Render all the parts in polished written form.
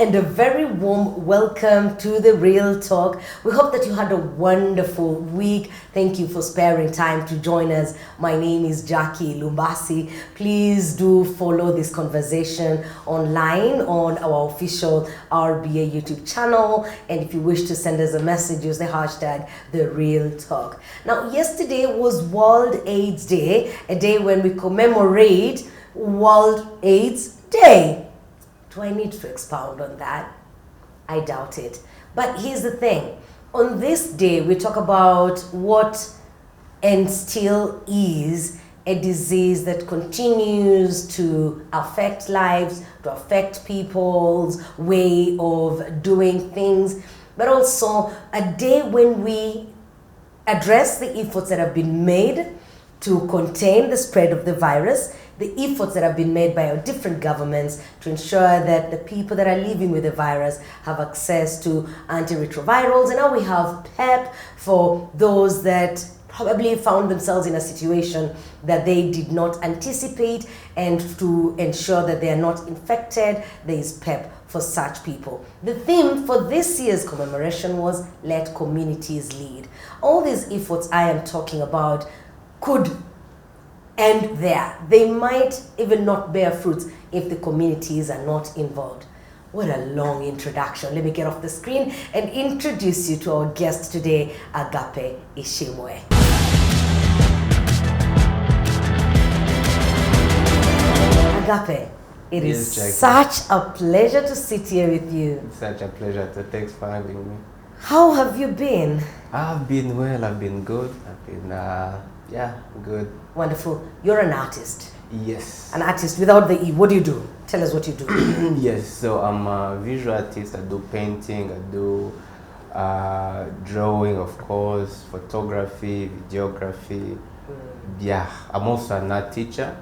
and a very warm welcome to the Real Talk. We hope that you had a wonderful week. Thank you for sparing time to join us. My name is Jackie Lumbasi. Please do follow this conversation online on our official RBA YouTube channel. And if you wish to send us a message, use the hashtag The Real Talk. Now, yesterday was World AIDS Day, a day when we commemorate World AIDS Day. Do I need to expound on that? I doubt it. But here's the thing. On this day, we talk about what and still is a disease that continues to affect lives, to affect people's way of doing things, but also a day when we address the efforts that have been made to contain the spread of the virus, the efforts that have been made by our different governments to ensure that the people that are living with the virus have access to antiretrovirals. And now we have PEP for those that probably found themselves in a situation that they did not anticipate, and to ensure that they are not infected, there is PEP for such people. The theme for this year's commemoration was Let Communities Lead. All these efforts I am talking about could end there. They might even not bear fruits if the communities are not involved. What a long introduction. Let me get off the screen and introduce you to our guest today, Agape Ishimwe. Agape, it is such a pleasure to sit here with you. It's such a pleasure. Thanks for having me. How have you been? I've been well. I've been good. I've been, good. Wonderful. You're an artist. Yes. An artist without the E. What do you do? Tell us what you do. Yes. So I'm a visual artist. I do painting. I do drawing, of course, photography, videography. Yeah. I'm also an art teacher.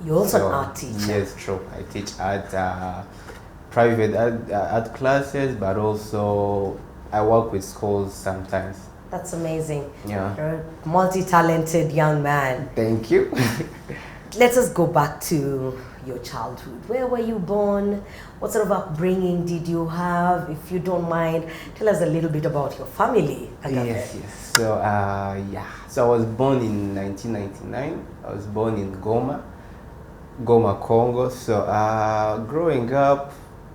You're also an art teacher. Yes, true. I teach art, private art classes, but also I work with schools sometimes. That's amazing. Yeah. You're a multi-talented young man. Thank you. Let us go back to your childhood. Where were you born? What sort of upbringing did you have? If you don't mind, tell us a little bit about your family. Agape. Yes. So, So I was born in 1999. I was born in Goma, Congo. So, growing up,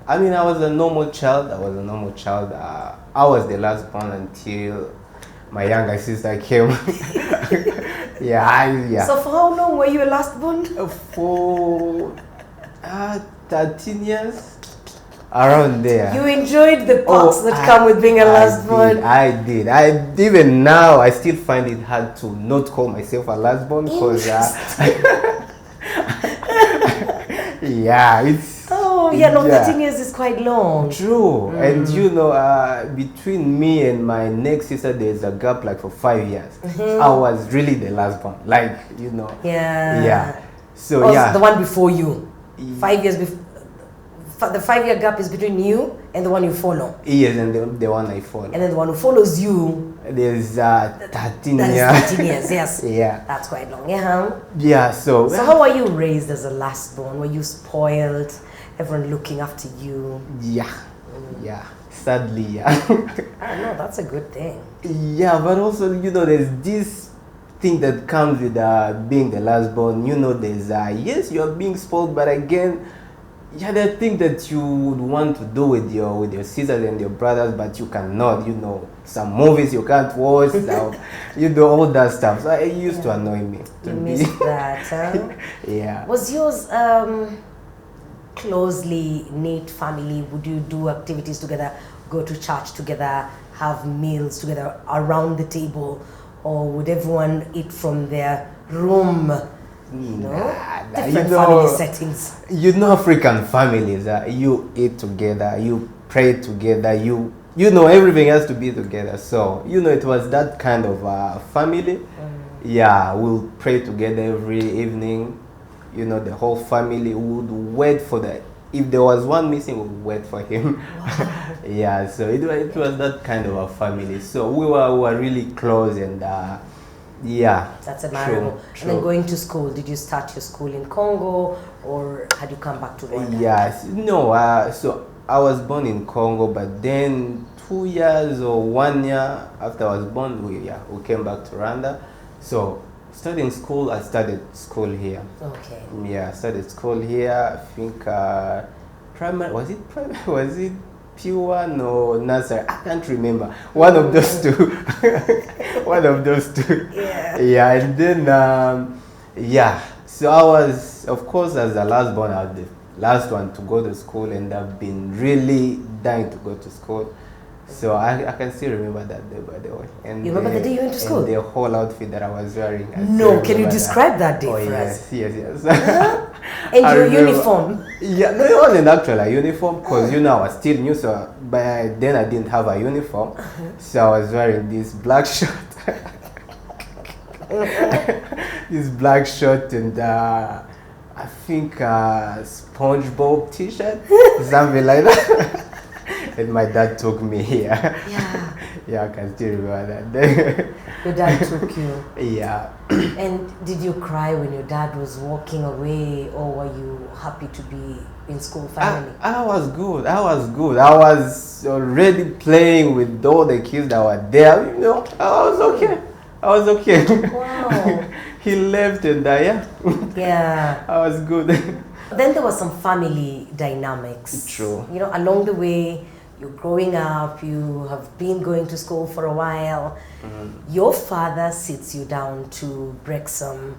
I mean, I was a normal child. I was the last born until my younger sister came. Yeah. So for how long were you a last born? For 13 years, around there. You enjoyed the perks that come with being a last born. I did. Even now, I still find it hard to not call myself a last born because it's. Oh, yeah, no, 13 years is quite long. True. And between me and my next sister, there's a gap like for 5 years. I was really the last one. Yeah. So, the one before you. 5 years before. The 5 year gap is between you and the one you follow. Yes, and the one I follow. And then the one who follows you. There's 13 years. That is 13 years, yes. Yeah. That's quite long. Yeah. Yeah, so how were you raised as a last born? Were you spoiled? Everyone looking after you? Yeah. Sadly, yeah. No, that's a good thing. Yeah, but also, there's this thing that comes with being the last born. There's yes, you're being spoiled, but again, there are things that you would want to do with your sisters and your brothers, but you cannot. Some movies you can't watch. All that stuff. So it used to annoy me. You missed that, huh? Yeah. Was yours closely knit family? Would you do activities together, go to church together, have meals together around the table, or would everyone eat from their room? Different family settings. African families, you eat together, you pray together, everything has to be together. So, it was that kind of family. Yeah, we'll pray together every evening. The whole family would wait for if there was one missing, we'd wait for him. Wow. Yeah, so it was that kind of a family. So we were really close, and that's admirable. True. And then going to school, did you start your school in Congo, or had you come back to Rwanda? Yes, no. So I was born in Congo, but then 2 years or 1 year after I was born, we came back to Rwanda. So studying school, I started school here. Okay. Yeah, I started school here. I think primary, was it primary? Was it P1 or nursery? I can't remember. One of those two. One of those two. Yeah. Yeah, and then yeah. So I was, of course, as the last born, I was the last one to go to school, and I've been really dying to go to school. So I can still remember that day, by the way. And you remember the day you went to school? And the whole outfit that I was wearing. No, can you describe that day for us? Yes. And your uniform? Yeah, no, it wasn't actually a uniform because, you know, I was still new, so by then I didn't have a uniform. So I was wearing this black shirt. This black shirt and I think SpongeBob t-shirt, something like that. And my dad took me here. Yeah. Yeah, I can still remember that day. Your dad took you. Yeah. And did you cry when your dad was walking away, or were you happy to be in school finally? I was good. I was already playing with all the kids that were there. You know, I was okay. Wow. He left and yeah. Yeah. I was good. Then there was some family dynamics. True. You know, along the way, you're growing up, you have been going to school for a while. Your father sits you down to break some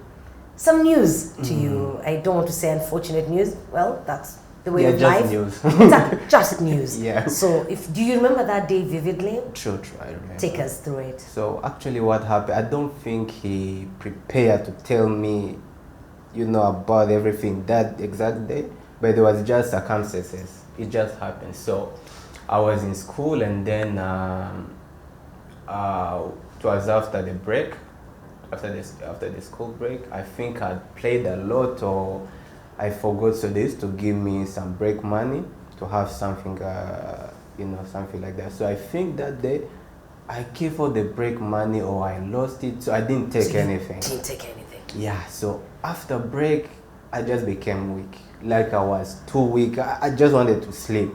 news to you. I don't want to say unfortunate news. Well, that's the way of just life. news. Exactly, just news. Yeah. So, do you remember that day vividly? True, I remember. Take us through it. So actually what happened, I don't think he prepared to tell me, you know, about everything that exact day, but it was just circumstances. It just happened. So I was in school, and then it was after the break, after the school break. I think I played a lot, or I forgot. So they used to give me some break money to have something, you know, something like that. So I think that day I gave all the break money, or I lost it. So I didn't take anything. Didn't take anything. Yeah. So after break, I just became weak. Like I was too weak. I just wanted to sleep.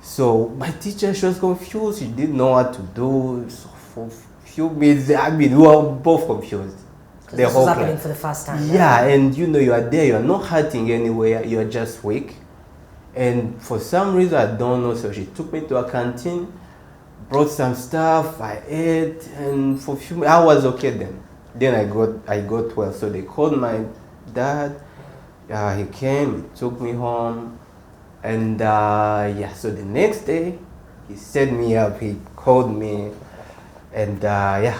So my teacher, she was confused. She didn't know what to do. So for a few minutes, I mean, we were both confused. This was happening for the first time. Yeah, and you know, you are there. You are not hurting anywhere. You are just weak. And for some reason, I don't know. So she took me to a canteen, brought some stuff. I ate, and for a few minutes, I was okay then. Then I got well. So they called my dad. He came, he took me home, and yeah. So the next day, he set me up. He called me, and yeah,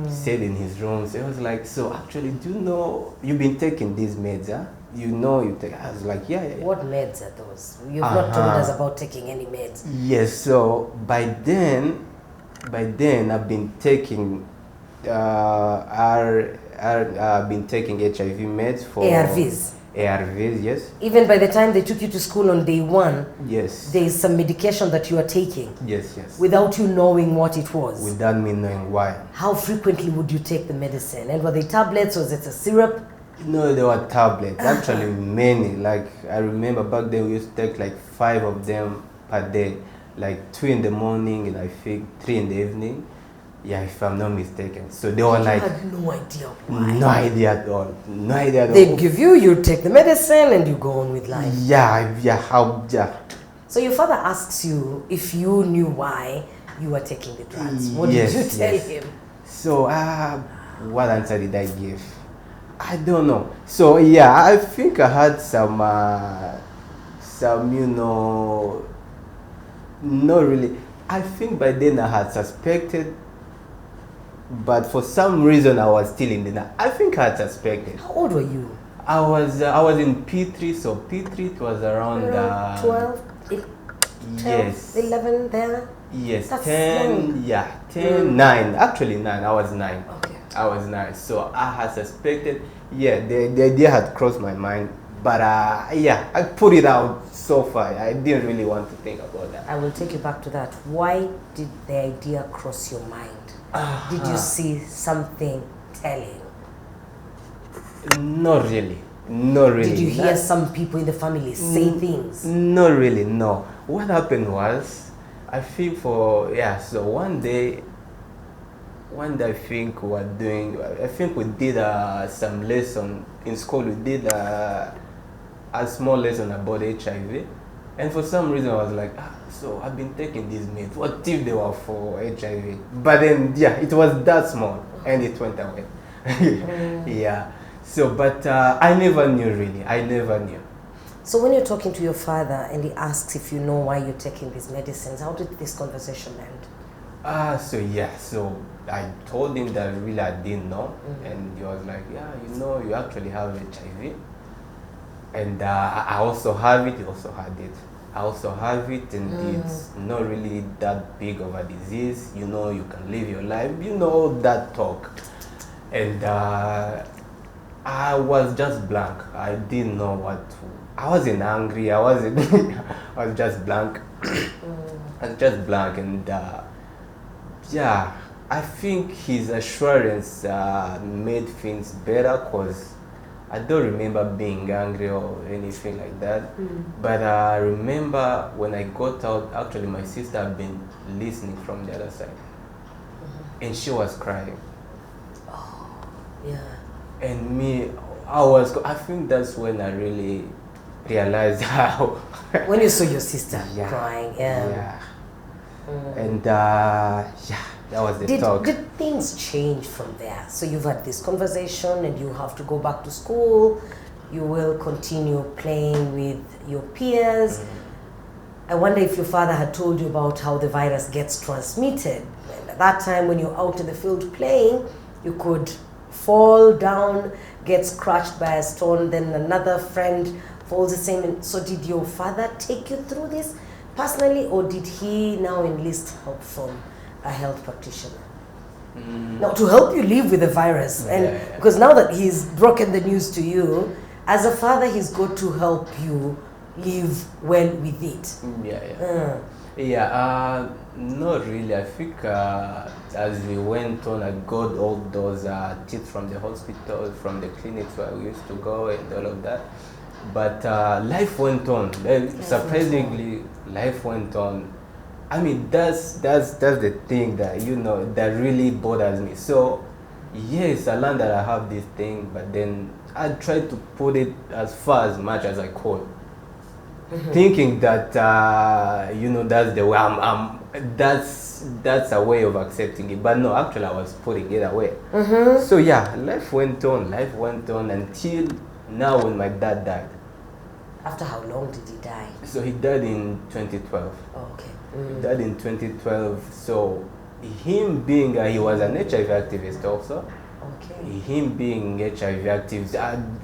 he stayed in his room. So it was like, so actually, do you know you've been taking these meds, huh? You know you take. I was like, yeah. What meds are those? You've not told us about taking any meds. Yes. So by then I've been taking I've been taking HIV meds for ARVs. ARVs, yes. Even by the time they took you to school on day one, yes, there is some medication that you are taking. Yes. Without you knowing what it was. Without me knowing why. How frequently would you take the medicine? And were they tablets, or was it a syrup? No, they were tablets. Actually, many. Like I remember back then, we used to take like 5 of them per day. Like 2 in the morning and I think 3 in the evening. Yeah, if I'm not mistaken. So they were like... You had no idea why. No idea at all. No idea at all. They'd give you take the medicine and you go on with life. Yeah. So your father asks you if you knew why you were taking the drugs. What did you tell him? So, what answer did I give? I don't know. So, yeah, I think I had some, you know, not really. I think by then I had suspected, but for some reason I was still in the dark. I think I had suspected. How old were you? I was in P3, so P3 it was around 12, yes, 11 there. Yes, That's 10, young. yeah, 10, 9, actually 9, I was 9. Okay. I was 9, so I had suspected, yeah, the idea had crossed my mind, but yeah, I put it out so far. I didn't really want to think about that. I will take you back to that. Why did the idea cross your mind? Did you see something telling? Not really. No, really. Did you hear some people in the family say things? No, really, no. What happened was, I think so one day I think we did some lesson in school. We did a small lesson about HIV. And for some reason I was like, so I've been taking these meds. What if they were for HIV? But then, it was that small and it went away. Yeah. So, but I never knew really. I never knew. So when you're talking to your father and he asks if you know why you're taking these medicines, how did this conversation end? So I told him that really I didn't know. And he was like, you actually have HIV. And I also have it, he also had it. I also have it, and it's not really that big of a disease. You can live your life, that talk. And I was just blank. I didn't know what to. I wasn't angry, I wasn't, I was just blank. I was just blank, and I think his assurance made things better, because I don't remember being angry or anything like that. But I remember when I got out, actually my sister had been listening from the other side. And she was crying. Oh, yeah. And me, I think that's when I really realized how. When you saw your sister crying, And that was the talk. Did things change from there? So you've had this conversation and you have to go back to school. You will continue playing with your peers. I wonder if your father had told you about how the virus gets transmitted. And at that time when you're out in the field playing, you could fall down, get scratched by a stone, then another friend falls the same. So did your father take you through this personally, or did he now enlist help from a health practitioner? Now, to help you live with the virus, and because now that he's broken the news to you, as a father, he's got to help you live well with it. Not really. I think as we went on, I got all those tips from the hospitals, from the clinics where we used to go, and all of that. But life went on. Surprisingly, life went on. I mean, that's the thing that that really bothers me. So yes, I learned that I have this thing, but then I tried to put it as far as much as I could, thinking that that's the way that's a way of accepting it. But no, actually I was putting it away. So life went on until now when my dad died. After how long did he die? So he died in 2012. Oh, okay. He died in 2012. So him being, he was an HIV activist also. Okay. Him being HIV activist,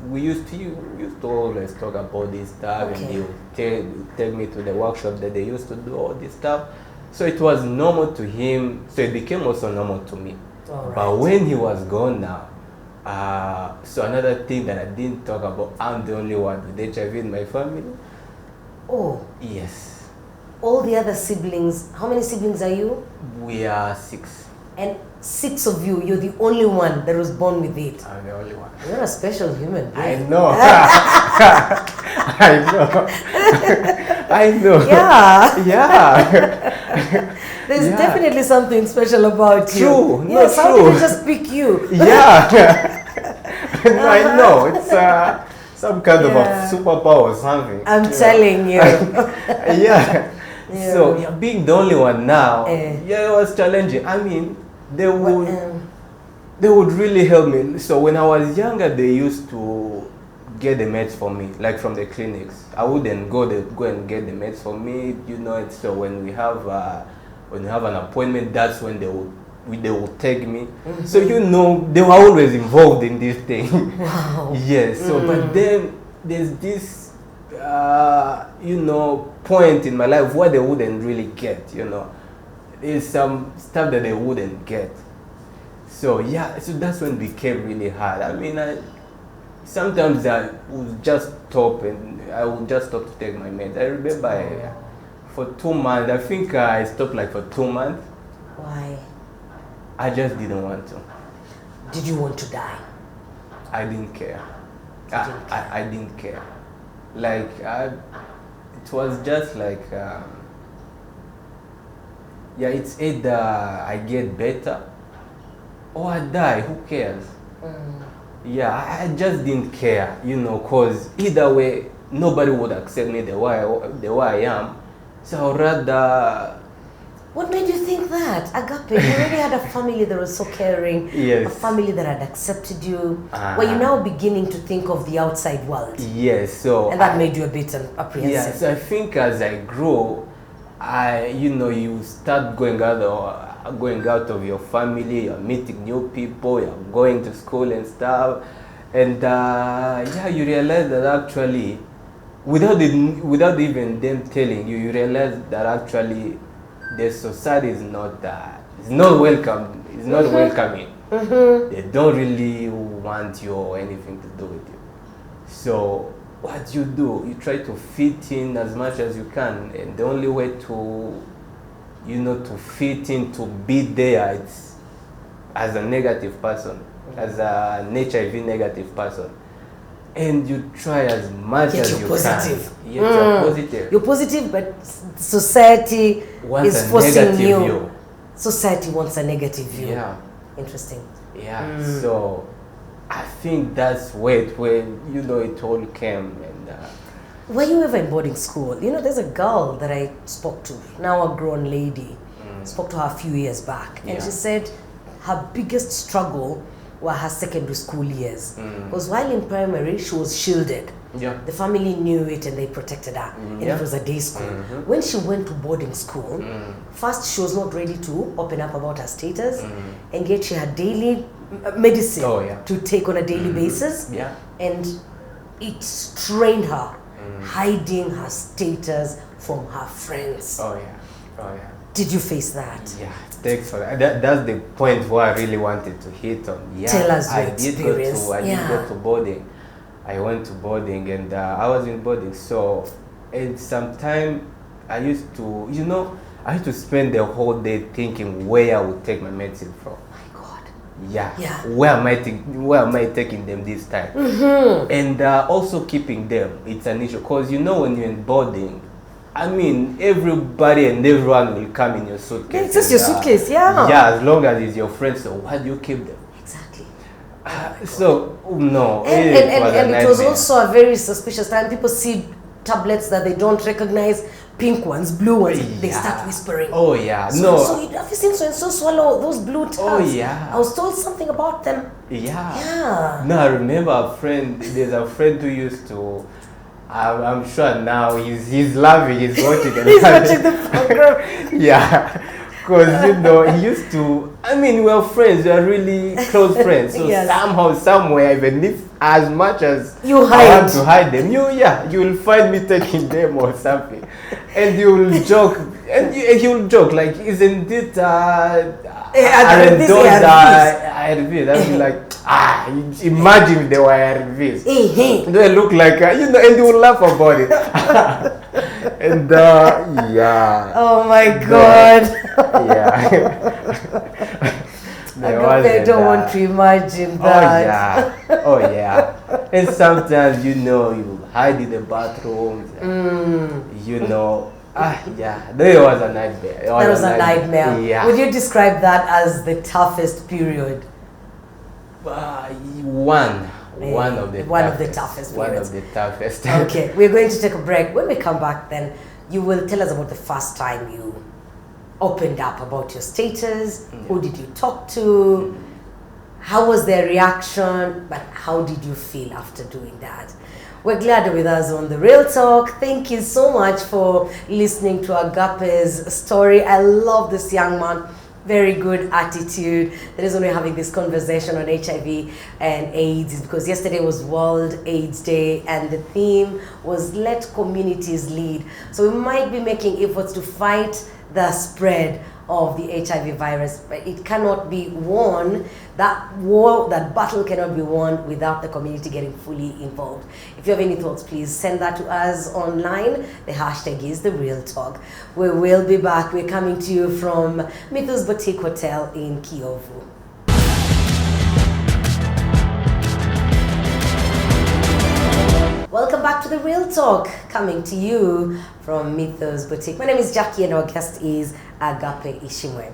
we used to always talk about this stuff, and he would take me to the workshop that they used to do all this stuff. So it was normal to him. So it became also normal to me. All right. But when he was gone now, so another thing that I didn't talk about, I'm the only one with HIV in my family. Oh. Yes. All the other siblings, how many siblings are you? We are 6. And 6 of you, you're the only one that was born with it. I'm the only one. You're a special human being. I know. I know. Yeah. There's definitely something special about you. True. Yes, how did it just pick you? I know. It's some kind of a superpower or something. I'm telling you. So being the only one now, it was challenging. I mean, they would really help me. So when I was younger, they used to get the meds for me, like from the clinics. I wouldn't go and get the meds for me, And so when we have an appointment, that's when they would take me. So they were always involved in this thing. Wow. Yes. So but then there's this point in my life where they wouldn't really get. There's some stuff that they wouldn't get. So so that's when it became really hard. I mean, sometimes I would just stop to take my meds. I remember for 2 months, I think I stopped for 2 months. Why? I just didn't want to. Did you want to die? I didn't care. I didn't care. Like, it was just like, yeah, it's either I get better or I die. Who cares? Yeah, I just didn't care, you know, because either way, nobody would accept me the way I am. So I'd rather... What made you think that? Agape, you already had a family that was so caring, Yes. a family that had accepted you. Were you now beginning to think of the outside world? Yes, so... And that made you a bit apprehensive. Yeah, so I think as I grow, you start going out of your family, you're meeting new people, you're going to school and stuff. And you realize that actually, without even them telling you, you realize that actually the society is not welcome. It's not welcoming. They don't really want you or anything to do with you. So what you do, you try to fit in as much as you can, and the only way to fit in, to be there, it's as a negative person, as an HIV negative person. And you try as much as you positive. can. Yet you're positive. You're positive, but society is forcing you. View. Society wants a negative view. Yeah. Interesting. Yeah. So I think that's when it all came. And were you ever in boarding school? There's a girl that I spoke to, now a grown lady. Spoke to her a few years back, and she said her biggest struggle were her secondary school years. Because while in primary, she was shielded. Yeah. The family knew it and they protected her. And it was a day school. When she went to boarding school, first she was not ready to open up about her status, and yet she had daily medicine to take on a daily basis. Yeah. And it strained her, hiding her status from her friends. Oh yeah. Did you face that? Yeah, thanks for that. That's the point where I really wanted to hit on. Yeah, Tell us your experience. I did go to boarding. I went to boarding, and I was in boarding. So, and sometime I used to spend the whole day thinking where I would take my medicine from. My God. Yeah. Where am I taking them this time? And also keeping them. It's an issue because when you're in boarding, I mean, everybody and everyone will come in your suitcase. It's just your suitcase, yeah. Yeah, as long as it's your friends. So why do you keep them? Exactly. No. And it was also a very suspicious time. People see tablets that they don't recognize, pink ones, blue ones. They start whispering. Oh yeah. So have you seen so swallow those blue tabs? Oh yeah. I was told something about them. Yeah. No, I remember there's a friend who used to. I'm sure now he's laughing, he's watching. He's watching the program. Yeah, because he used to. I mean, we're friends. We're really close friends. So somehow, somewhere, even if as much as you I want to hide them, you will find me taking them or something, and you will joke, and you'll joke like, isn't it? ARVs. I'll be like, imagine if they were ARVs. They look like, and you will laugh about it. And yeah. Oh my God. Yeah. I don't want to imagine that. Oh yeah. And sometimes you hide in the bathrooms. That was a nightmare. That was a nightmare. Yeah. Would you describe that as the toughest period? One of the toughest periods. Okay, we're going to take a break. When we come back, then you will tell us about the first time you opened up about your status. Who did you talk to? How was their reaction? But how did you feel after doing that? We're glad you're with us on The Real Talk. Thank you so much for listening to Agape's story. I love this young man. Very good attitude. The reason we're having this conversation on HIV and AIDS is because yesterday was World AIDS Day and the theme was let communities lead. So we might be making efforts to fight the spread of the HIV virus, but it cannot be won. That battle cannot be won without the community getting fully involved. If you have any thoughts, please send that to us online. The hashtag is The Real Talk. We will be back. We're coming to you from Mythos Boutique Hotel in Kiovu. Welcome back to the Real Talk, coming to you from Mythos Boutique. My name is Jackie and our guest is Agape Ishimwe.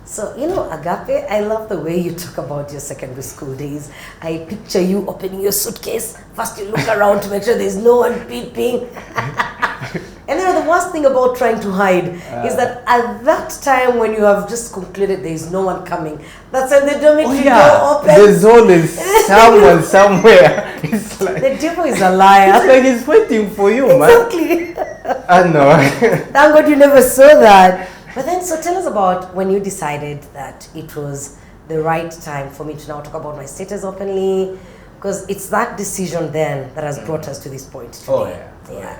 So, Agape, I love the way you talk about your secondary school days. I picture you opening your suitcase. First you look around to make sure there's no one peeping. And the worst thing about trying to hide is that at that time when you have just concluded there is no one coming, that's when the dormitory door opens. There's always someone somewhere. It's like the devil is a liar. It's like he's waiting for you, Exactly. man. I know. Thank God you never saw that. But then, so tell us about when you decided that it was the right time for me to now talk about my status openly, because it's that decision then that has brought us to this point today. Oh yeah.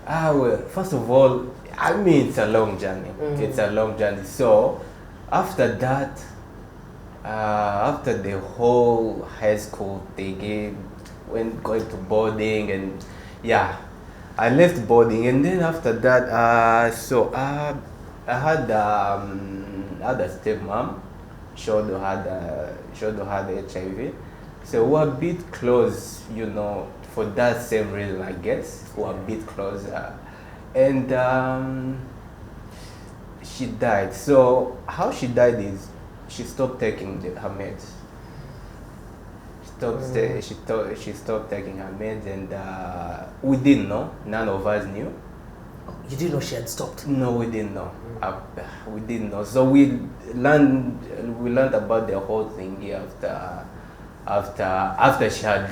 Well, first of all, I mean, it's a long journey. It's a long journey. So, after that, after the whole high school thing, when going to boarding, and I left boarding, and then after that, I had a stepmom. She also had HIV, so we were a bit close, for that same reason, I guess. We were a bit close, and she died. So how she died is she stopped taking her meds. She stopped taking her meds, and we didn't know. None of us knew. You didn't know she had stopped? No, we didn't know. We didn't know. So we learned about the whole thing after she had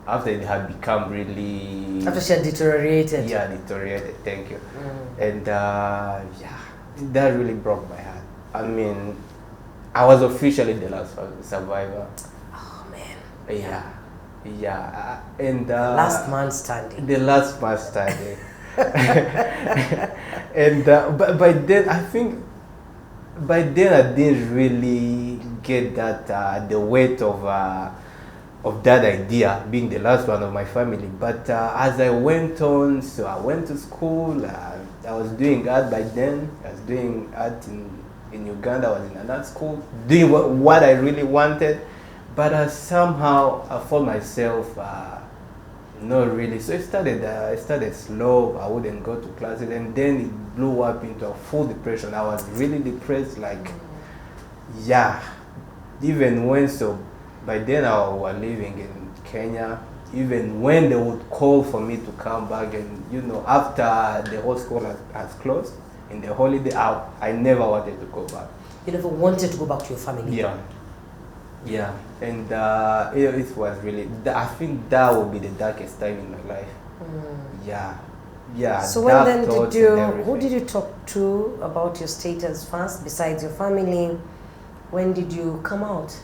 after it had become really... After she had deteriorated. Yeah, deteriorated, thank you. And that really broke my heart. I mean, I was officially the last survivor. Oh, man. Yeah. And the last man standing. The last man standing. And but by then I didn't really get that the weight of that idea, being the last one of my family. But as I went on, so I went to school. I was doing art by then. I was doing art in Uganda. I was in an art school, doing what I really wanted. But somehow I found myself not really. So it started slow. I wouldn't go to classes, and then it blew up into a full depression. I was really depressed, even when, so by then I was living in Kenya. Even when they would call for me to come back, and after the whole school has closed in the holiday, I never wanted to go back. You never wanted to go back to your family? Yeah, and it was really, I think that would be the darkest time in my life. Yeah. So when then who did you talk to about your status first, besides your family? When did you come out?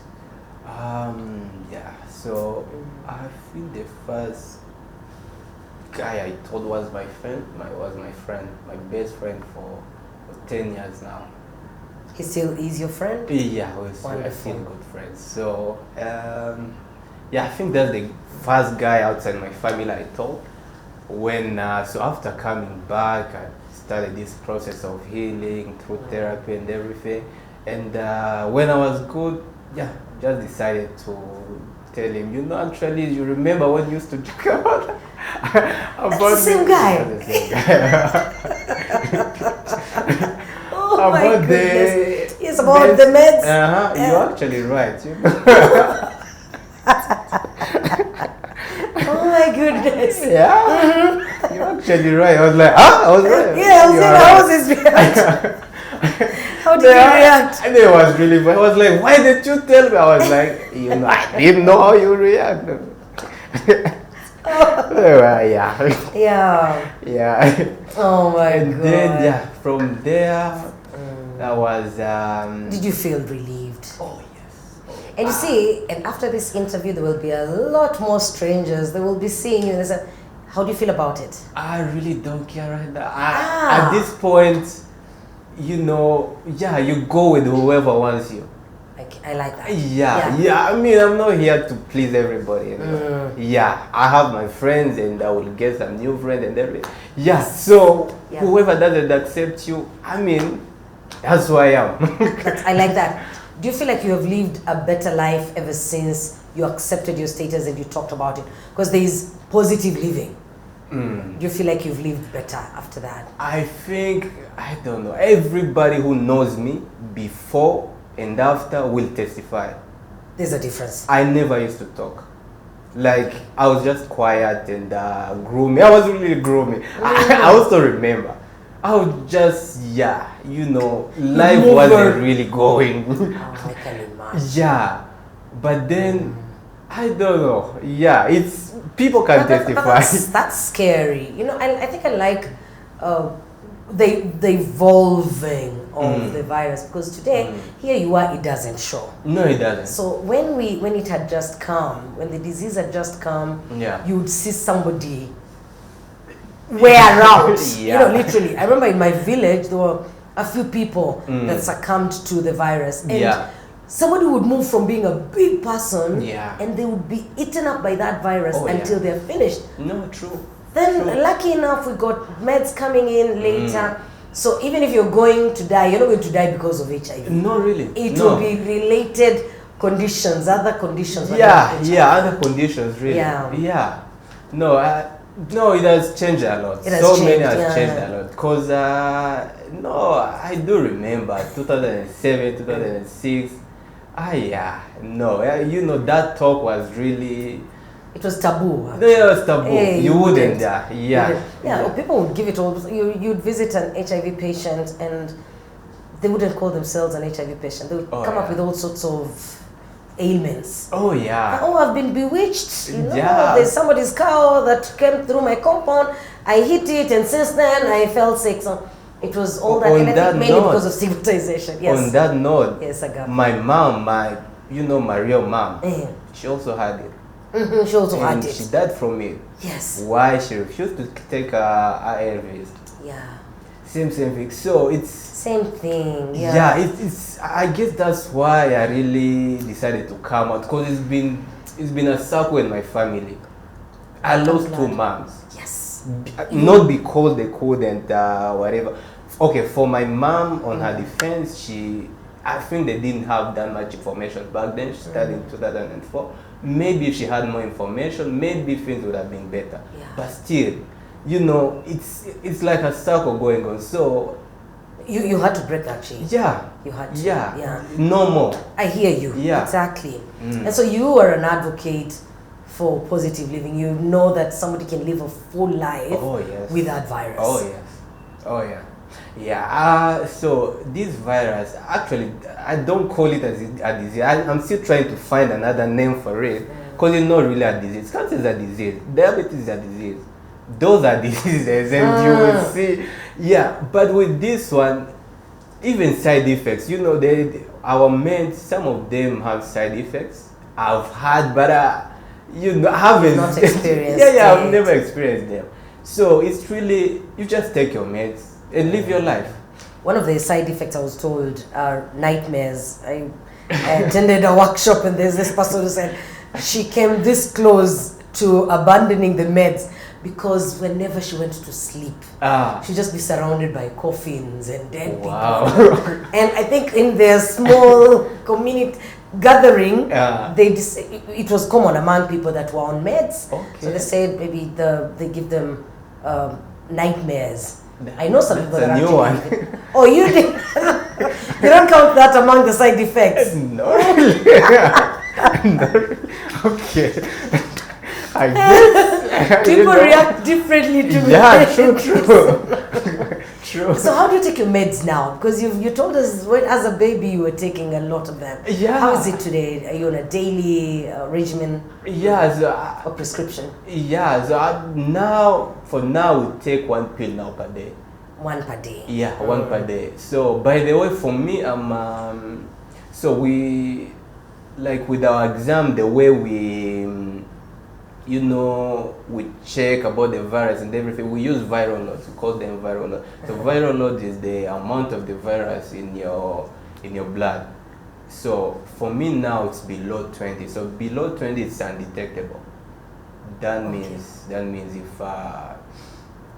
So I think the first guy I told was my friend, my best friend for 10 years now. He still is your friend? Yeah, we're still good friends. So, I think that's the first guy outside my family I told. So after coming back, I started this process of healing through therapy and everything. And when I was good, just decided to tell him, actually, you remember when you used to talk about the same guy. Oh my goodness. It's about the meds. You're actually right. Oh my goodness. Yeah. You're actually right. I was like, I was right. Yeah, I was saying, how was his reaction? How did you react? And it was really funny. I was like, why did you tell me? I was like, I didn't know how you react. Yeah. Oh my God. And then, from there, that was... Did you feel relieved? Oh, yes. And you see, and after this interview, there will be a lot more strangers. They will be seeing you and they say, how do you feel about it? I really don't care right now. At this point, you go with whoever wants you. I like that. Yeah. I mean, I'm not here to please everybody. Yeah, I have my friends, and I will get some new friends and everything. Yeah, so whoever doesn't accept you, I mean, that's who I am. I like that. Do you feel like you have lived a better life ever since you accepted your status and you talked about it? Because there is positive living. Do you feel like you've lived better after that? I think, I don't know, everybody who knows me before and after will testify. There's a difference. I never used to talk. Like, I was just quiet and gloomy. I was really gloomy. I also remember. I was just, life wasn't really going. I can imagine. Yeah. But then, I don't know. Yeah, it's, people can testify. That's scary. I think I like the evolving of the virus, because today, here you are, it doesn't show. No, it doesn't. So when it had just come, when the disease had just come, you would see somebody wear out. Yeah. Literally. I remember in my village, there were a few people that succumbed to the virus. And somebody would move from being a big person and they would be eaten up by that virus until they're finished. No, true. Then, lucky enough, we got meds coming in later. So even if you're going to die, you're not going to die because of HIV. No, really. It will be related conditions, other conditions. Other conditions, really. Yeah. No, it has changed a lot. Many has changed a lot. Because, I do remember 2007, 2006. That talk was really... It was taboo. Actually. It was taboo. You wouldn't. People would give it all. You'd visit an HIV patient and they wouldn't call themselves an HIV patient. They would come up with all sorts of ailments. Oh, yeah. I've been bewitched. There's somebody's cow that came through my compound. I hit it, and since then I felt sick. So it was all that, and I think mainly because of stigmatization. Yes. On that note, Agape. My mom, my real mom, she also had it. She also had it. She died from it. Yes. Why? She refused to take ARVs. Yeah. Same thing. So it's same thing. It's. I guess that's why I really decided to come out, because it's been a circle in my family. I lost 2 moms. Yes. Not because they couldn't whatever. Okay, for my mom, on her defense, I think they didn't have that much information back then. She started in 2004. Maybe if she had more information, maybe things would have been better. Yeah. But still, it's like a circle going on. So you had to break that chain. Yeah. You had to. Yeah. No more. I hear you. Yeah. Exactly. And so you are an advocate for positive living. You know that somebody can live a full life without virus. Oh yeah. Yeah, so this virus, actually, I don't call it a disease. I'm still trying to find another name for it, because it's not really a disease. Cancer is a disease. Diabetes is a disease. Those are diseases, and you will see. Yeah, but with this one, even side effects, our meds, some of them have side effects. I've had, but I haven't. Not experienced. I've never experienced them. So it's really, you just take your meds and live your life. One of the side effects I was told are nightmares. I attended a workshop and there's this person who said she came this close to abandoning the meds because whenever she went to sleep, she'd just be surrounded by coffins and dead people. And I think in their small community gathering, it was common among people that were on meds. Okay. So they said maybe they give them nightmares. I know some people that a new one. Oh, you did? You don't count that among the side effects? No, really. No. Okay. I guess. People react differently to me. Yeah, true. True. So how do you take your meds now? Because you told us as a baby you were taking a lot of them. Yeah. How is it today? Are you on a daily regimen? Yeah. Or prescription? Yeah. So for now, we take 1 pill now per day. 1 per day? Yeah, 1 per day. So by the way, for me, so we, like with our exam, the way we, we check about the virus and everything, we use viral loads. We call them viral loads. So viral load is the amount of the virus in your blood. So for me now it's below 20. So below 20 it's undetectable. That means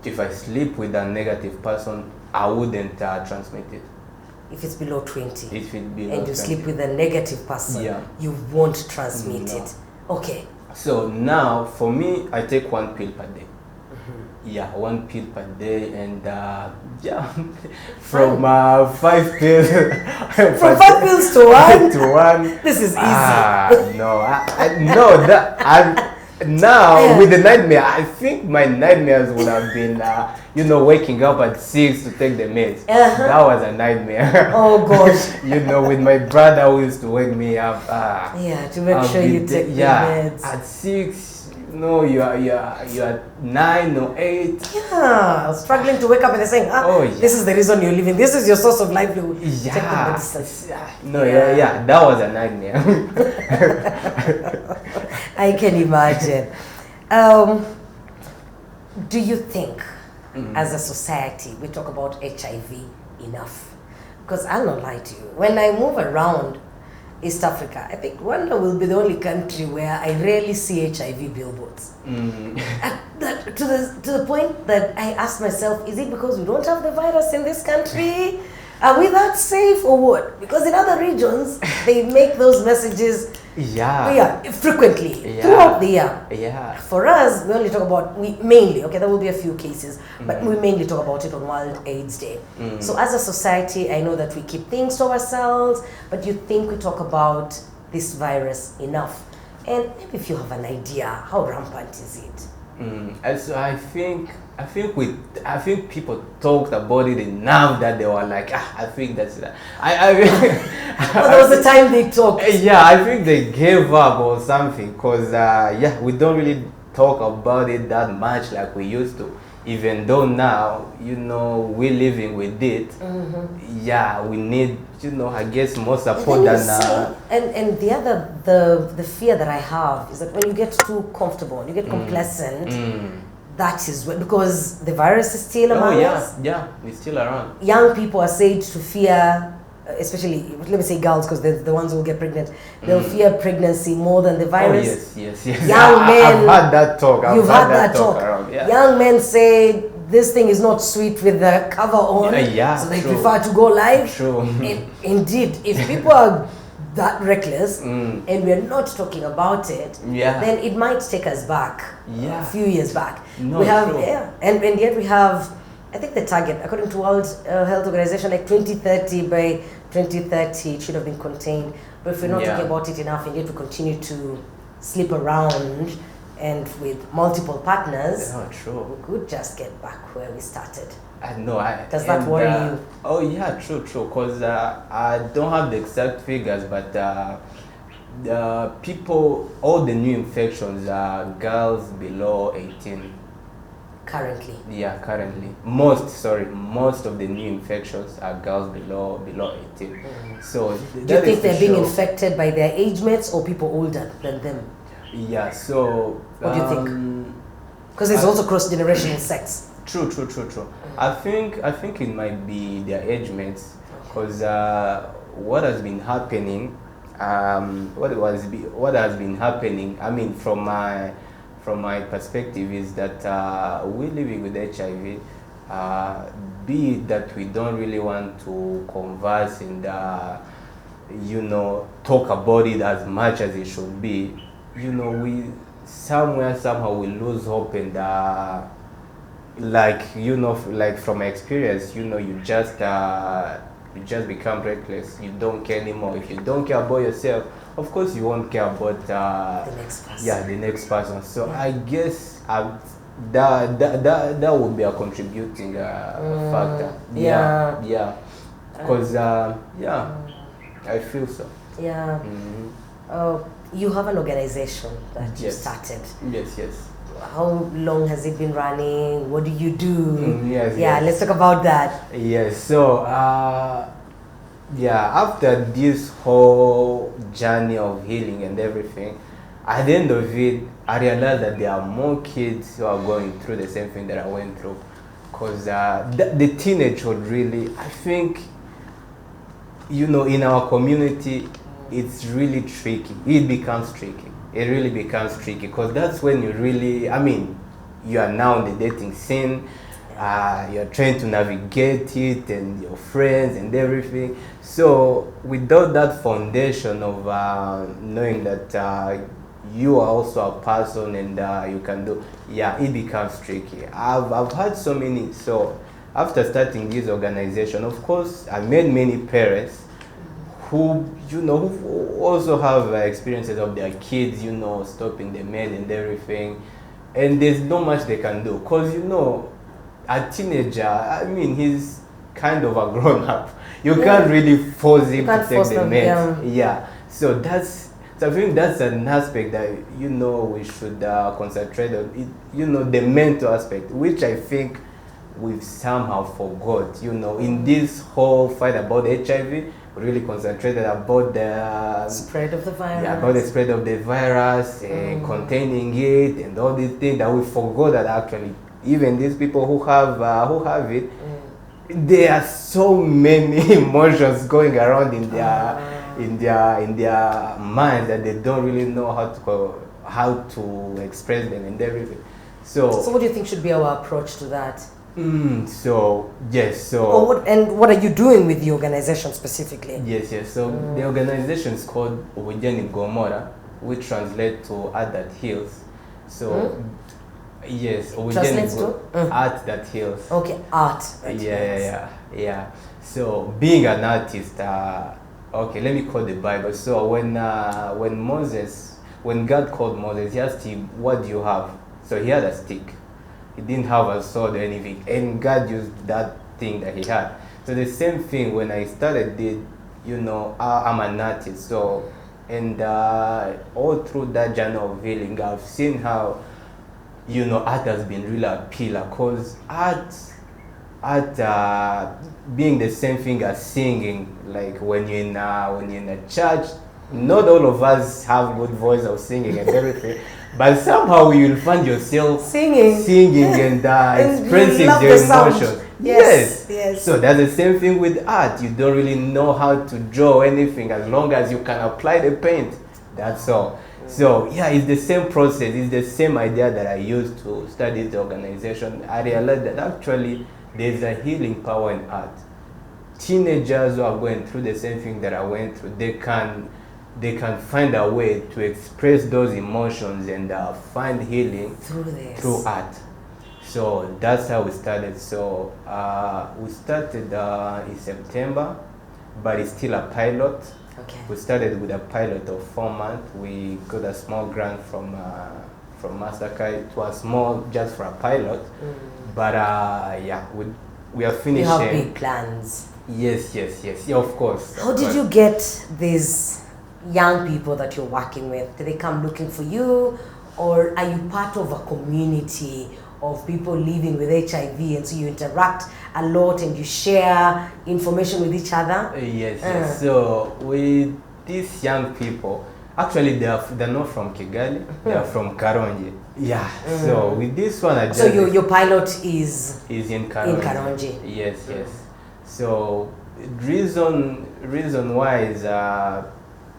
if I sleep with a negative person, I wouldn't transmit it. if it's below 20, It will be and you sleep with a negative person, Yeah. you won't transmit No. it. Okay. So now, for me, I take 1 pill per day. Yeah, 1 pill per day, and yeah, from 5 pills. From 5 pills to 1? to 1. This is easy. No, no, now with the nightmare, I think my nightmares would have been, waking up at 6 to take the meds. That was a nightmare. Oh gosh. With my brother who used to wake me up. To make sure you take the meds. At 6. No, you are 9 or 8. Yeah, struggling to wake up and they're saying, this is the reason you're living. This is your source of livelihood. Yeah. Take the medicine. No, yeah, that was a nightmare. I can imagine. Do you think, as a society, we talk about HIV enough? Because I'll not lie to you. When I move around East Africa, I think Rwanda will be the only country where I rarely see HIV billboards. To the point that I ask myself, is it because we don't have the virus in this country? Are we that safe or what? Because in other regions, they make those messages frequently throughout the year. Yeah. For us, we only talk about, there will be a few cases, but we mainly talk about it on World AIDS Day. So as a society, I know that we keep things to ourselves, but you think we talk about this virus enough? And maybe if you have an idea, how rampant is it? And so I think people talked about it enough that they were like, I think that's that. Well, there was a time they talked. Yeah, I think they gave up or something, because we don't really talk about it that much like we used to. Even though now, we're living with it. Yeah, we need, I guess more support than. And the other, the fear that I have is that when you get too comfortable, you get complacent. That is when, because the virus is still among us. Yeah, it's still around. Young people are said to fear, especially, let me say girls, because they're the ones who will get pregnant. They'll fear pregnancy more than the virus. Yes. Young men. I've had that talk. You've had that talk. Around. Yeah. Young men say this thing is not sweet with the cover on. So they prefer to go live. True. And indeed, if people are that reckless and we're not talking about it, then it might take us back a few years back. No, we have true. and yet we have, I think the target according to World Health Organization, like 2030, by 2030 it should have been contained. But if we're not talking about it enough and yet we continue to slip around and with multiple partners, true. we could just get back where we started. Does that worry you? Oh yeah, true. Because I don't have the exact figures, but the people, all the new infections are girls below 18. Currently. Yeah, currently. Most of the new infections are girls below 18. So do you think they're being infected by their age mates or people older than them? Yeah. So what do you think? Because there's also cross-generational sex. True. I think it might be their age mates, because what has been happening, I mean, from my perspective, is that we're living with HIV. Be it that we don't really want to converse and talk about it as much as it should be. We somehow we lose hope, and like from experience, you just become reckless. You don't care anymore. If you don't care about yourself, of course you won't care about the next person. The next person. So I guess that would be a contributing factor. Because I feel so. You have an organization that you started. Yes. How long has it been running? What do you do? Yes. Let's talk about that. Yes. So after this whole journey of healing and everything, at the end of it, I realized that there are more kids who are going through the same thing that I went through. Because the teenagehood really, I think, in our community, it's really tricky. It becomes tricky. It really becomes tricky, because that's when you really, you are now in the dating scene. You're trying to navigate it and your friends and everything. So without that foundation of knowing that you are also a person and you can do, it becomes tricky. I've had so many. So after starting this organization, of course, I met many parents who who also have experiences of their kids, stopping the men and everything, and there's not much they can do because a teenager, I mean, he's kind of a grown up. You can't really force him to take the meds. So I think that's an aspect that we should concentrate on. The mental aspect, which I think we've somehow forgot. In this whole fight about HIV, we really concentrated about the spread of the virus. Yeah, about the spread of the virus, containing it, and all these things that we forgot that actually even these people who have it, there are so many emotions going around in their mind that they don't really know how to express them and everything. So what do you think should be our approach to that? So what are you doing with the organization specifically? Yes. So the organization is called Ubugeni Bwomora, which translates to Art That Heals. So yes, translates to Art That Heals. Okay, art. Yeah. So being an artist, okay, let me quote the Bible. So when God called Moses, he asked him, "What do you have?" So he had a stick. He didn't have a sword or anything, and God used that thing that he had. So the same thing when I started I'm an artist. So and all through that journey of healing, I've seen how art has been really a pillar, because art being the same thing as singing. Like when you're in a church, not all of us have good voice of singing and everything, but somehow you will find yourself singing and expressing the emotions. Yes. So that's the same thing with art. You don't really know how to draw anything as long as you can apply the paint. That's all. So it's the same process. It's the same idea that I used to study the organization. I realized that actually there's a healing power in art. Teenagers who are going through the same thing that I went through, they can find a way to express those emotions and find healing through art. So that's how we started. So we started in September, but it's still a pilot. Okay. We started with a pilot of 4 months. We got a small grant from Mastercard. It was small just for a pilot, but we are finishing. You have big plans. Yes. Yeah, of course. How did you get these young people that you're working with? Do they come looking for you, or are you part of a community of people living with HIV, and so you interact a lot and you share information with each other? Yes. So with these young people, actually they're not from Kigali, they're from Karongi. Yeah. So with this one, so your pilot is in Karongi. Yes. So reason why is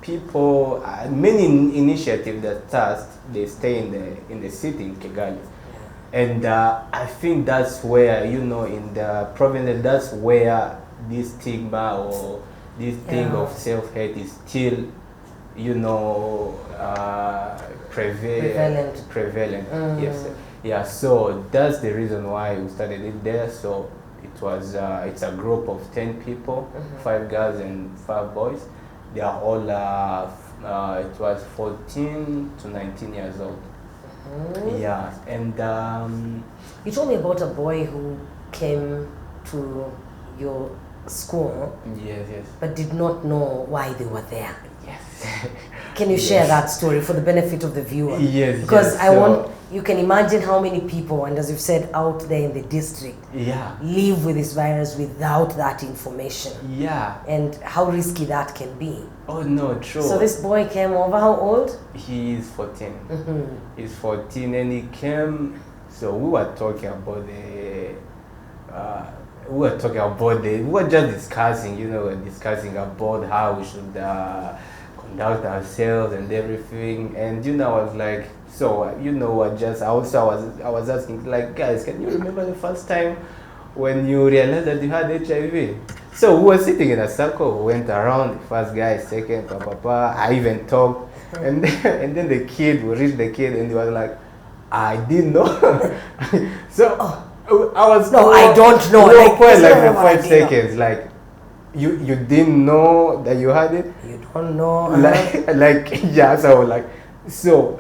people, many initiatives that start, they stay in the city in Kigali. And I think that's where, in the province, that's where this stigma or this thing of self-hate is still, prevalent. Yes. Yeah, so that's the reason why we started it there. So it was, it's a group of 10 people, 5 girls and 5 boys. They are all, it was 14 to 19 years old. Yeah, and you told me about a boy who came to your school. Yes. But did not know why they were there. Yes. Can you share that story for the benefit of the viewer? Yes. Because you can imagine how many people, and as you've said, out there in the district, live with this virus without that information. Yeah. And how risky that can be. Oh no, true. So this boy came over, how old? He is 14. He's 14 and he came, so we were talking about we were just discussing, discussing about how we should conduct ourselves and everything. And I was like, so I was asking, like, guys, can you remember the first time when you realized that you had HIV? So we were sitting in a circle, we went around, the first guy, second, I even talked, and then the kid, we reached the kid, and he was like, I didn't know. So I was no, I don't know. Like for 5 seconds, like you didn't know that you had it. You don't know. Like yeah. So like so.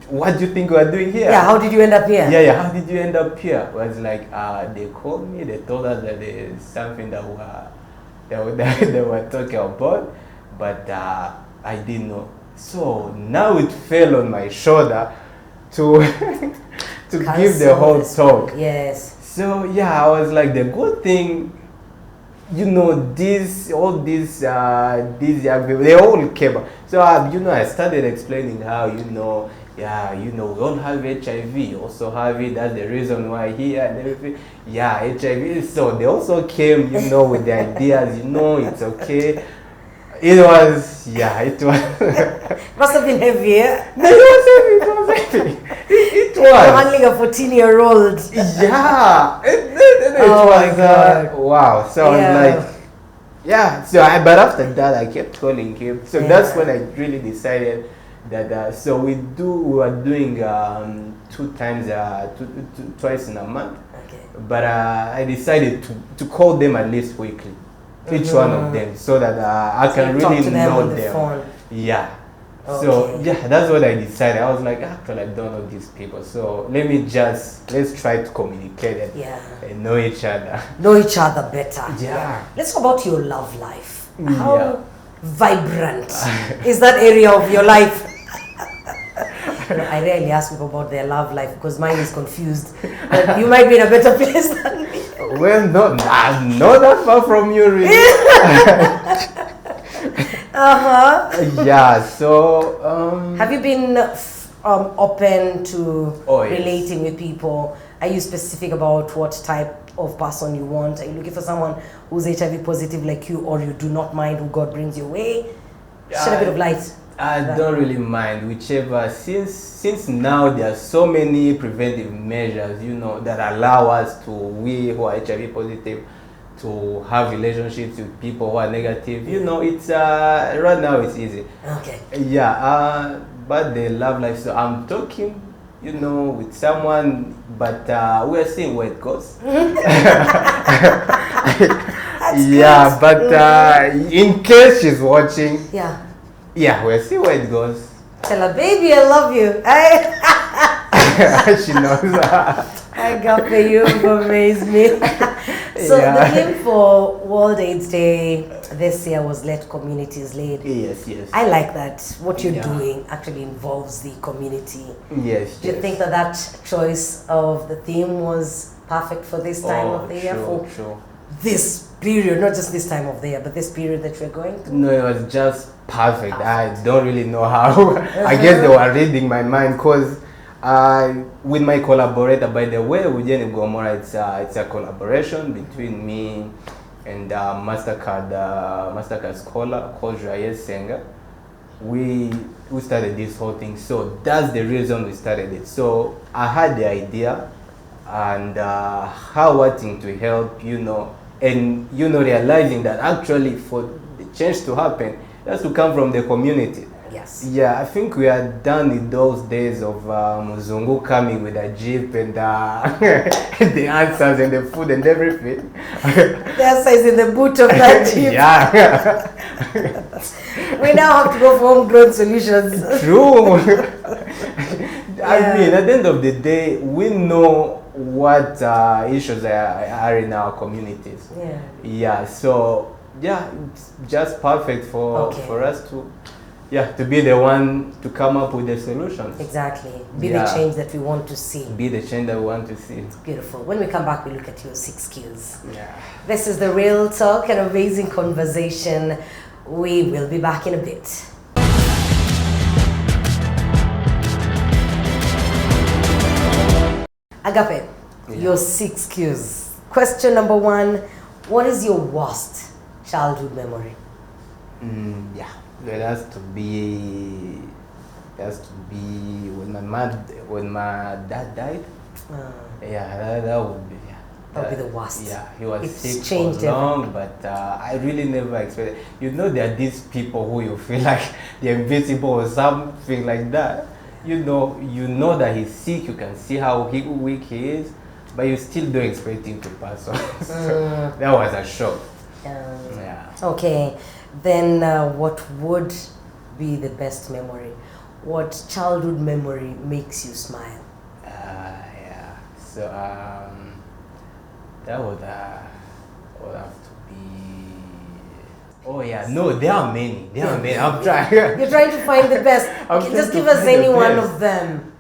What do you think we are doing here? Yeah, how did you end up here? Yeah, how did you end up here? It was like, they called me, they told us that there's something that they were talking about, but I didn't know. So now it fell on my shoulder to to give the whole talk. Yes. So yeah, I was like, the good thing, all these young people, they all came. So I started explaining how we all have HIV, you also have it. That's the reason why here and everything. Yeah, HIV. So they also came, with the ideas. It's okay. It was. Must have been heavy. No, it was heavy. It was. You're handling a 14-year-old. Yeah. It oh was. My God. Wow. So I was like. Yeah, but after that I kept calling him. So that's when I really decided that. So we were doing twice in a month. Okay. But I decided to call them at least weekly, each one of them, so that I can really know them. Phone. Yeah. Okay. So yeah, that's what I decided. I was like, actually, I don't know these people, so let's try to communicate and know each other. Know each other better. Yeah. Let's talk about your love life. How vibrant is that area of your life? I rarely ask people about their love life because mine is confused. But you might be in a better place than me. Well, not that far from you, really. Yeah. So. Have you been open to relating with people? Are you specific about what type of person you want? Are you looking for someone who's HIV positive like you, or you do not mind who God brings your way? Shed a bit of light. I don't really mind whichever, since now there are so many preventive measures, that allow us we who are HIV positive to have relationships with people who are negative. It's right now it's easy. Okay. Yeah. But the love life. So I'm talking, with someone, but we're seeing where it goes. Yeah, but in case she's watching. Yeah, we'll see where it goes. Tell her, baby, I love you. She knows that. Agape, you amaze me. So the theme for World AIDS Day this year was Let Communities Lead. Yes. I like that. What you're doing actually involves the community. Yes. Do you think that choice of the theme was perfect for this time of the year? Sure. This period, not just this time of the year, but this period that we're going through? No, it was just perfect. I don't really know how. I guess they were reading my mind because with my collaborator, by the way, Ubugeni Bwomora, it's a collaboration between me and Mastercard scholar called Joyeux Senga. We started this whole thing, so that's the reason we started it. So I had the idea and how wanting to help, and realizing that actually for the change to happen, it has to come from the community. Yes. Yeah, I think we are done with those days of Muzungu coming with a jeep and the answers and the food and everything. The answer is in the boot of that jeep. Yeah. We now have to go for homegrown solutions. True. I mean, at the end of the day, we know what issues are in our communities. Yeah. So it's just perfect for us to be the one to come up with the solutions. Exactly. Be the change that we want to see. Be the change that we want to see. It's beautiful. When we come back, we look at your 6 Qs. Yeah. This is The Real Talk, an amazing conversation. We will be back in a bit. Agape, your 6 Qs. Question number 1, what is your worst childhood memory? It has to be. It has to be when my dad died. Yeah, that would be. Yeah, That would be the worst. Yeah, he was It's sick changed for long, but I really never expected. You know, there are these people who you feel like they're invincible or something like that. You know that he's sick. You can see how weak he is, but you still don't expect him to pass on. So that was a shock. Yeah. Okay, then what would be the best memory? What childhood memory makes you smile? Yeah. So that would have to be. Oh yeah, no, there are many. There are many. I'm trying. You're trying to find the best. Okay, just give us any one of them.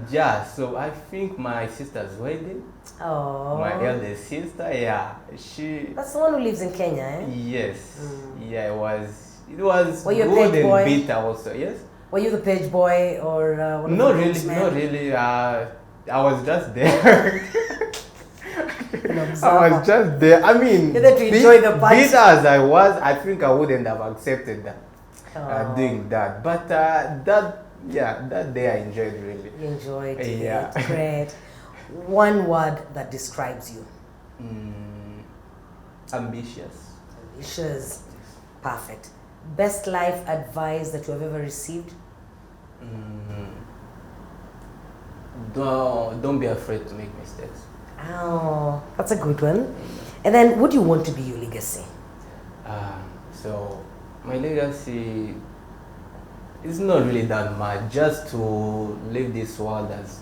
Yeah. So I think my sister's wedding. Oh. My eldest sister. Yeah, she. That's the one who lives in Kenya, eh? Yes. Yeah, it was. It was Were you a good page and boy? bitter also. Yes. Were you the page boy or one of Not the really. groomsmen? Not really. I was just there. An I observer. was just there. I mean, You're there to enjoy the party. bitter as I was, I think I wouldn't have accepted that. Oh. Doing that. But that day I enjoyed really. You enjoyed it. Yeah. Great. One word that describes you. Ambitious. Ambitious. Perfect. Best life advice that you have ever received? Don't be afraid to make mistakes. Oh, that's a good one. And then, what do you want to be your legacy? So my legacy is not really that much. Just to live this world as,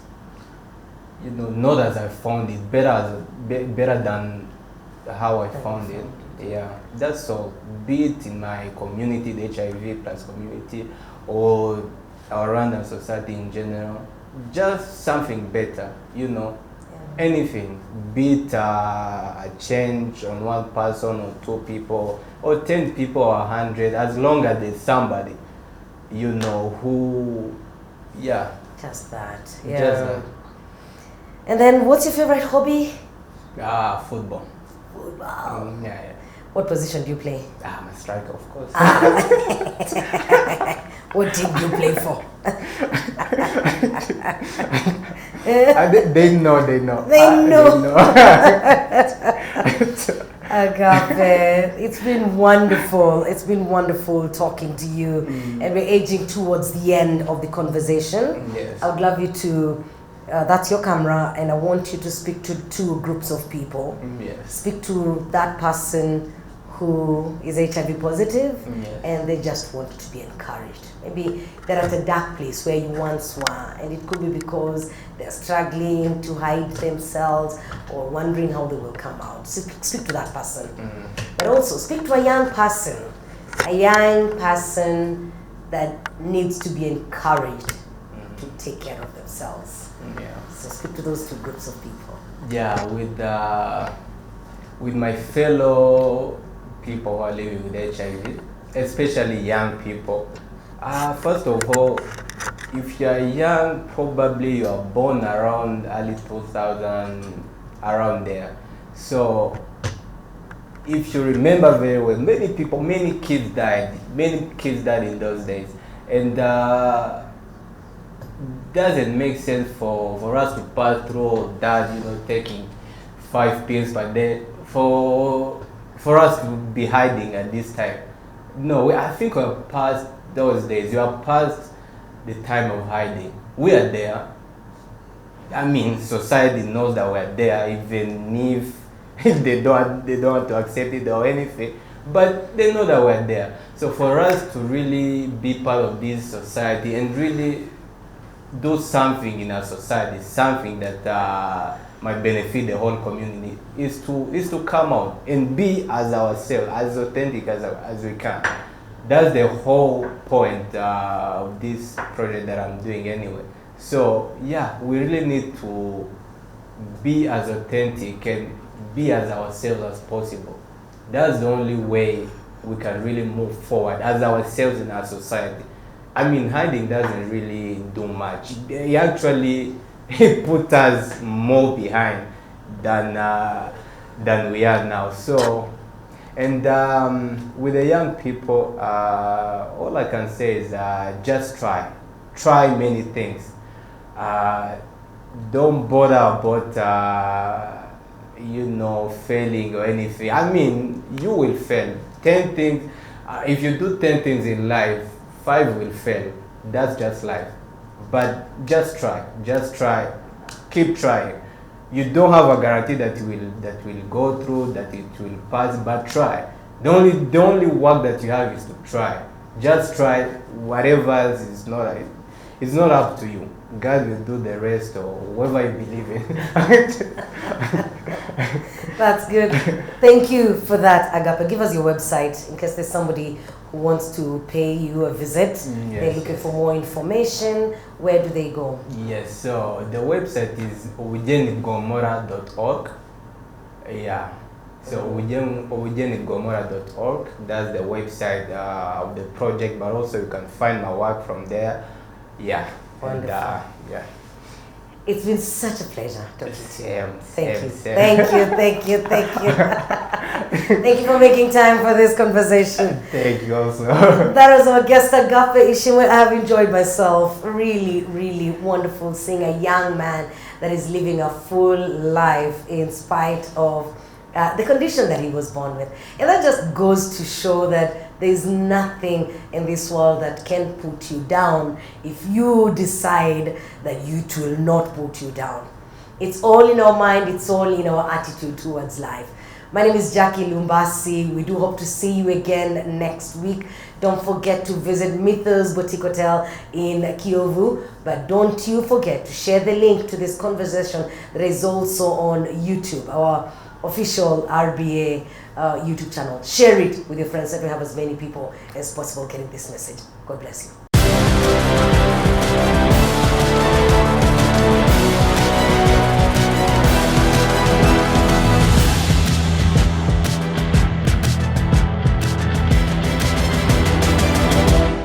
not as I found it, better than how I found it. Yeah, that's all. Be it in my community, the HIV plus community, or our Rwandan society in general, just something better, anything, be it a change on one person or two people, or 10 people or 100, as long as there's somebody, who, yeah. Just that. Just Yeah. that. And then, what's your favorite hobby? Football. Football. Yeah. What position do you play? I'm a striker, of course. What team do you play for? They know. They know. Agape, it's been wonderful. It's been wonderful talking to you, and we're aging towards the end of the conversation. Yes. I would love you to. That's your camera, and I want you to speak to two groups of people. Yes. Speak to that person who is HIV positive, Yes. and they just want to be encouraged. Maybe they're at a dark place where you once were, and it could be because they're struggling to hide themselves or wondering how they will come out. Speak to that person. But also speak to a young person that needs to be encouraged to take care of themselves. Yeah. So speak to those two groups of people. Yeah, with my fellow people who are living with HIV, especially young people. First of all, if you are young, probably you are born around early 2000, around there. So if you remember very well, many kids died in those days, and doesn't make sense for us to pass through that, taking 5 pills per day for us to be hiding at this time. No, I think we're past those days. You are past the time of hiding. We are there. I mean, society knows that we're there, even if they don't want to accept it or anything. But they know that we're there. So for us to really be part of this society and really do something in our society, something that might benefit the whole community, is to come out and be as ourselves, as authentic as we can. That's the whole point of this project that I'm doing anyway. So yeah, we really need to be as authentic and be as ourselves as possible. That's the only way we can really move forward as ourselves in our society. I mean, hiding doesn't really do much. It actually put us more behind than we are now. So And with the young people, all I can say is just try. Try many things. Don't bother about failing or anything. I mean, you will fail. 10 things. If you do 10 things in life, 5 will fail. That's just life. But just try. Just try. Keep trying. You don't have a guarantee that will go through, that it will pass, but try. The only work that you have is to try. Just try. Whatever else is not, it's not up to you. God will do the rest, or whoever you believe in. That's good. Thank you for that, Agape. Give us your website in case there's somebody who wants to pay you a visit. Yes, they're looking for more information. Where do they go? Yes, so the website is ubugenibwomora.org. Yeah. So ubugenibwomora.org. That's the website of the project, but also you can find my work from there. Yeah. Wonderful. And, yeah. It's been such a pleasure talking to you. Thank you. Same. Thank you. Thank you for making time for this conversation. Thank you also. That was our guest, Agape Ishimwe. I have enjoyed myself. Really, really wonderful seeing a young man that is living a full life in spite of the condition that he was born with. And that just goes to show that there's nothing in this world that can put you down if you decide that it will not put you down. It's all in our mind, it's all in our attitude towards life. My name is Jackie Lumbasi. We do hope to see you again next week. Don't forget to visit Mythos Boutique Hotel in Kiyovu. But don't you forget to share the link to this conversation that is also on YouTube, our official RBA YouTube channel. Share it with your friends. Let me have as many people as possible getting this message. God bless you.